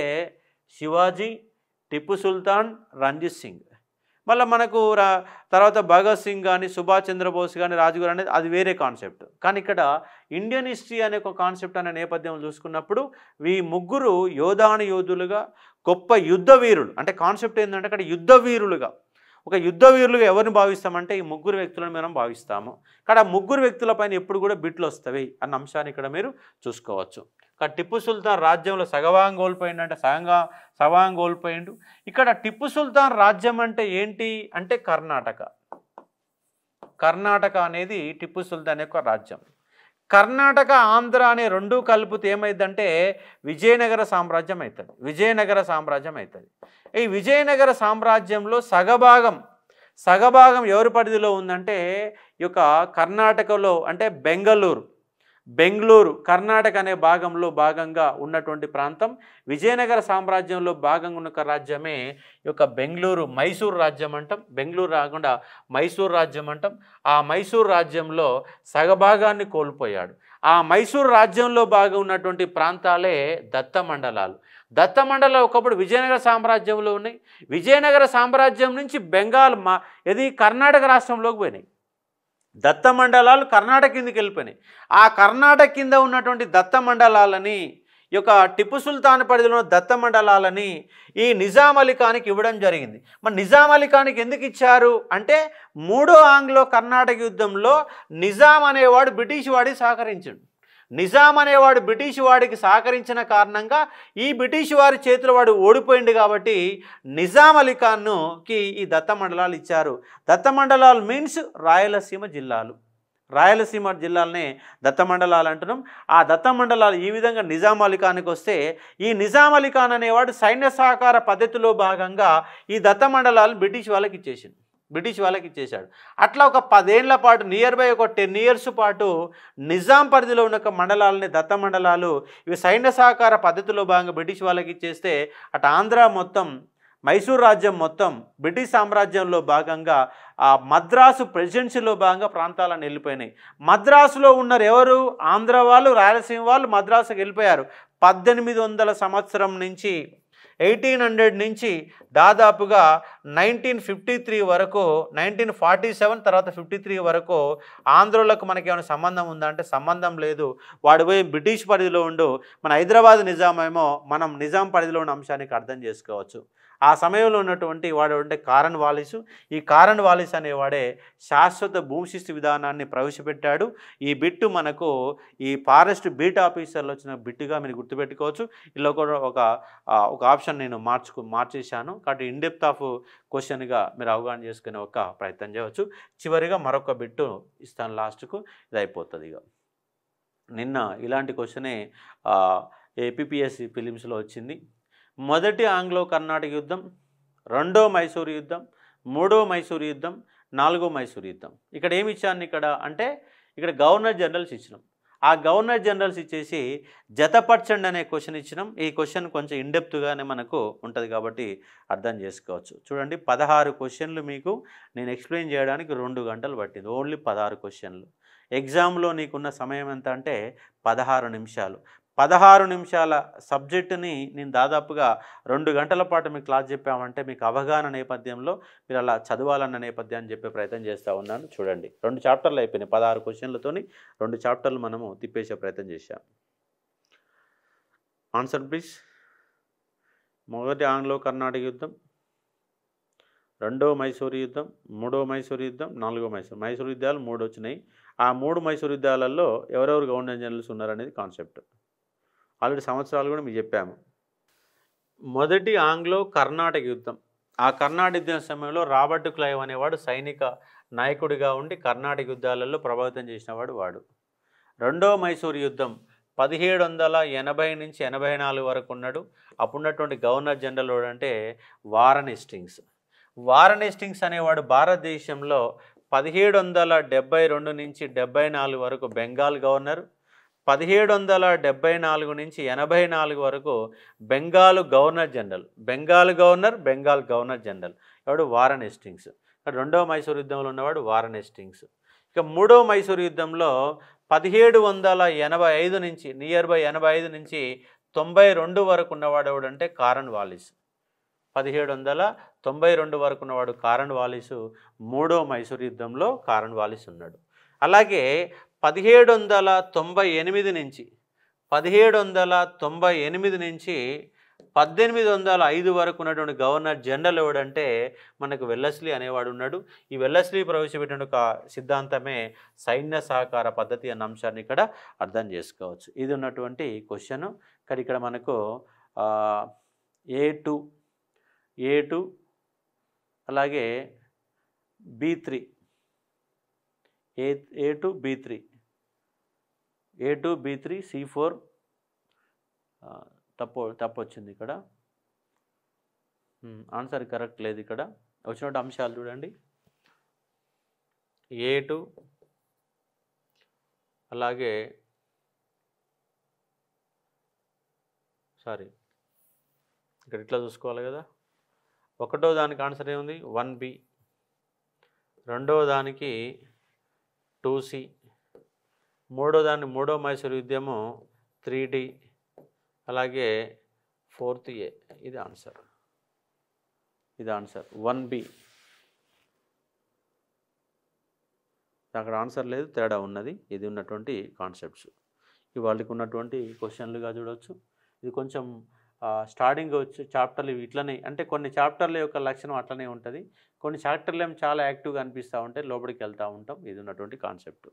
S1: శివాజీ, టిప్పు సుల్తాన్, రంజిత్ సింగ్. మళ్ళీ మనకు తర్వాత భగత్ సింగ్ కానీ, సుభాష్ చంద్రబోస్ కానీ, రాజ్గురు అనేది అది వేరే కాన్సెప్ట్. కానీ ఇక్కడ ఇండియన్ హిస్టరీ అనే ఒక కాన్సెప్ట్ అనే నేపథ్యం చూసుకున్నప్పుడు ఈ ముగ్గురు యోధులుగా గొప్ప యుద్ధ వీరులు. అంటే కాన్సెప్ట్ ఏంటంటే అక్కడ యుద్ధ వీరులుగా ఎవరిని భావిస్తామంటే ఈ ముగ్గురు వ్యక్తులను మనం భావిస్తాము. ఇక్కడ ముగ్గురు వ్యక్తులపైన ఎప్పుడు కూడా బిట్లు వస్తాయి అన్న అంశాన్ని ఇక్కడ మీరు చూసుకోవచ్చు. ఇక్కడ టిప్పు సుల్తాన్ రాజ్యంలో సగభాగం కోల్పోయిండు అంటే సగభాగం కోల్పోయిండు. ఇక్కడ టిప్పు సుల్తాన్ రాజ్యం అంటే ఏంటి అంటే కర్ణాటక అనేది టిప్పు సుల్తాన్ యొక్క రాజ్యం. కర్ణాటక, ఆంధ్ర అనే రెండు కలిపితే ఏమైందంటే విజయనగర సామ్రాజ్యం అవుతుంది. ఈ విజయనగర సామ్రాజ్యంలో సగభాగం ఎవరి పరిధిలో ఉందంటే ఈ యొక్క కర్ణాటకలో అంటే బెంగళూరు కర్ణాటక అనే భాగంగా ఉన్నటువంటి ప్రాంతం విజయనగర సామ్రాజ్యంలో భాగంగా ఉన్న రాజ్యమే ఈ యొక్క మైసూరు రాజ్యం అంటాం. బెంగళూరు రాకుండా మైసూరు రాజ్యం అంటాం. ఆ మైసూరు రాజ్యంలో సగభాగాన్ని కోల్పోయాడు. ఆ మైసూరు రాజ్యంలో భాగం ఉన్నటువంటి ప్రాంతాలే దత్తమండలాలు ఒకప్పుడు విజయనగర సామ్రాజ్యంలో ఉన్నాయి. విజయనగర సామ్రాజ్యం నుంచి కర్ణాటక రాష్ట్రంలోకి పోయినాయి. దత్తమండలాలు కర్ణాటక కిందకి వెళ్ళిపోయినాయి. ఆ కర్ణాటక కింద ఉన్నటువంటి దత్తమండలాలని ఈ యొక్క టిప్పు సుల్తాన్ పరిధిలో దత్తమండలాలని ఈ నిజాం అలీ ఖాన్కి ఇవ్వడం జరిగింది. మరి నిజాం అలీ ఖాన్కి ఎందుకు ఇచ్చారు అంటే మూడో ఆంగ్లో కర్ణాటక యుద్ధంలో నిజాం అనేవాడు బ్రిటిష్ వాడికి సహకరించాడు. నిజాం అనేవాడు బ్రిటిష్ వాడికి సహకరించిన కారణంగా ఈ బ్రిటిష్ వారి చేతిలో వాడు ఓడిపోయింది కాబట్టి నిజాం అలీ ఖాన్కి ఈ దత్తమండలాలు ఇచ్చారు. దత్తమండలాలు మీన్స్ రాయలసీమ జిల్లాలనే దత్తమండలాలు అంటున్నాం. ఆ దత్తమండలాలు ఈ విధంగా నిజాం అలీ ఖాన్కి వస్తే ఈ నిజాం అలీ ఖాన్ అనేవాడు సైన్య సహకార పద్ధతిలో భాగంగా ఈ దత్తమండలాలను బ్రిటిష్ వాళ్ళకి ఇచ్చేశాడు. అట్లా ఒక 10 ఏళ్ల పాటు నియర్ బై ఒక 10 years పాటు నిజాం పరిధిలో ఉన్న మండలాలని దత్తమండలాలు ఇవి సైన్య సహకార పద్ధతిలో భాగంగా బ్రిటిష్ వాళ్ళకి ఇచ్చేస్తే అటు ఆంధ్ర మొత్తం మైసూర్ రాజ్యం మొత్తం బ్రిటిష్ సామ్రాజ్యంలో భాగంగా ఆ మద్రాసు ప్రెసిడెన్సీలో భాగంగా ప్రాంతాలను వెళ్ళిపోయినాయి. మద్రాసులో ఉన్నారు ఎవరు ఆంధ్ర వాళ్ళు, రాయలసీమ వాళ్ళు మద్రాసుకు వెళ్ళిపోయారు. 1800 సంవత్సరం నుంచి 1800 నుంచి దాదాపుగా 1953 వరకు 1947 తర్వాత 53 వరకు ఆంధ్రులకు మనకి ఏమైనా సంబంధం ఉందా అంటే సంబంధం లేదు. వాడు పోయి బ్రిటిష్ పరిధిలో ఉండు, మన హైదరాబాద్ నిజాం ఏమో మనం నిజాం పరిధిలో ఉన్న అంశానికి అర్థం చేసుకోవచ్చు. ఆ సమయంలో ఉన్నటువంటి వాడు అంటే కారన్ వాలిస్. ఈ కారన్ వాలిస్ అనేవాడే శాశ్వత భూమిశిస్తు విధానాన్ని ప్రవేశపెట్టాడు. ఈ బిట్టు మనకు ఈ ఫారెస్ట్ బీట్ ఆఫీసర్లు వచ్చిన బిట్టుగా మీరు గుర్తుపెట్టుకోవచ్చు. ఇలా కూడా ఒక ఆప్షన్ నేను మార్చేశాను కాబట్టి ఇన్ డెప్త్ ఆఫ్ క్వశ్చన్గా మీరు అవగాహన చేసుకునే ఒక ప్రయత్నం చేయవచ్చు. చివరిగా మరొక బిట్టు ఇస్తాను లాస్ట్కు, ఇది అయిపోతుంది. ఇక నిన్న ఇలాంటి క్వశ్చనే ఏపీఎస్సి ఫిలిమ్స్లో వచ్చింది. మొదటి ఆంగ్లో కర్ణాటక యుద్ధం, రెండో మైసూరు యుద్ధం, మూడో మైసూరు యుద్ధం, నాలుగో మైసూరు యుద్ధం. ఇక్కడ ఏమి ఇచ్చాను అంటే ఇక్కడ గవర్నర్ జనరల్స్ ఇచ్చినాం. ఆ గవర్నర్ జనరల్స్ ఇచ్చేసి జతపరచండి అనే క్వశ్చన్ ఇచ్చినాం. ఈ క్వశ్చన్ కొంచెం ఇన్డెప్త్గానే మనకు ఉంటుంది కాబట్టి అర్థం చేసుకోవచ్చు. చూడండి 16 క్వశ్చన్లు మీకు నేను ఎక్స్ప్లెయిన్ చేయడానికి 2 గంటలు పట్టింది. ఓన్లీ 16 క్వశ్చన్లు. ఎగ్జామ్లో నీకున్న సమయం ఎంత అంటే 16 నిమిషాలు. 16 నిమిషాల సబ్జెక్టుని నేను దాదాపుగా 2 గంటల పాటు మీకు క్లాస్ చెప్పామంటే మీకు అవగాహన నేపథ్యంలో మీరు అలా చదవాలన్న నేపథ్యాన్ని చెప్పే ప్రయత్నం చేస్తూ ఉన్నాను. చూడండి 2 చాప్టర్లు అయిపోయినాయి. 16 క్వశ్చన్లతోని 2 చాప్టర్లు మనము తిప్పేసే ప్రయత్నం చేశాం. Answer please. మొదటి ఆంగ్లో కర్ణాటక యుద్ధం, రెండో మైసూరు యుద్ధం, మూడో మైసూరు యుద్ధం, నాలుగో మైసూరు యుద్ధాలు 3 వచ్చినాయి. ఆ 3 మైసూరు యుద్ధాలలో ఎవరెవరు గవర్నర్ జనరల్స్ ఉన్నారనేది కాన్సెప్ట్. ఆల్రెడీ సంవత్సరాలు కూడా మీకు చెప్పాము. మొదటి ఆంగ్లో కర్ణాటక యుద్ధం. ఆ కర్ణాటక యుద్ధం సమయంలో రాబర్ట్ క్లైవ్ అనేవాడు సైనిక నాయకుడిగా ఉండి కర్ణాటక యుద్ధాలలో ప్రభావితం చేసినవాడు వాడు. రెండో మైసూరు యుద్ధం 1780 నుంచి 84 వరకు ఉన్నాడు. అప్పుడున్నటువంటి గవర్నర్ జనరల్ అంటే వారన్ హేస్టింగ్స్ అనేవాడు భారతదేశంలో 1772 నుంచి 74 వరకు బెంగాల్ గవర్నర్, 1774 నుంచి 84 వరకు Bengal governor general. Bengal governor general ఎవడు? Warren Hastings. ఇక్కడ రెండవ మైసూర్ యుద్ధంలో ఉన్నవాడు వారన్ హేస్టింగ్స్. ఇక మూడవ మైసూర్ యుద్ధంలో 1785 నుంచి నియర్ బై 85 నుంచి 92 వరకు ఉన్నవాడు ఎవడంటే కారన్ వాలిస్. 1792 వరకు ఉన్నవాడు కారన్ వాలిసు. మూడో మైసూర్ యుద్ధంలో కారన్ వాలిస్ ఉన్నాడు. అలాగే 1798 నుంచి 1805 వరకు ఉన్నటువంటి గవర్నర్ జనరల్ ఎవడంటే మనకు వెల్లస్లీ అనేవాడు ఉన్నాడు. ఈ వెల్లస్లీ ప్రవేశపెట్టిన ఒక సిద్ధాంతమే సైన్య సహకార పద్ధతి అన్న అంశాన్ని ఇక్కడ అర్థం చేసుకోవచ్చు. ఇది ఉన్నటువంటి క్వశ్చన్. ఇక్కడ మనకు A2 అలాగే B3 A2 B3 C4 తప్పు వచ్చింది ఇక్కడ. ఆన్సర్ కరెక్ట్ లేదు. ఇక్కడ వచ్చినటువంటి అంశాలు చూడండి. A2 అలాగే ఇక్కడ ఇట్లా చూసుకోవాలి కదా. ఒకటో దానికి ఆన్సర్ ఏముంది? 1B. రెండవ దానికి 2C. మూడో మైసూర్ యుద్ధము 3D అలాగే 4th A. ఇది ఆన్సర్ 1B. అక్కడ ఆన్సర్ లేదు, తేడా ఉన్నది. ఇది ఉన్నటువంటి కాన్సెప్ట్స్ ఇవాళకి ఉన్నటువంటి క్వశ్చన్లుగా చూడవచ్చు. ఇది కొంచెం స్టార్టింగ్ వచ్చే చాప్టర్లు ఇట్లనే, అంటే కొన్ని చాప్టర్ల యొక్క లక్షణం అట్లనే ఉంటుంది. కొన్ని చాప్టర్లు ఏమో చాలా యాక్టివ్గా అనిపిస్తూ ఉంటాయి, లోపలికి వెళ్తూ ఉంటాం. ఇది ఉన్నటువంటి కాన్సెప్ట్.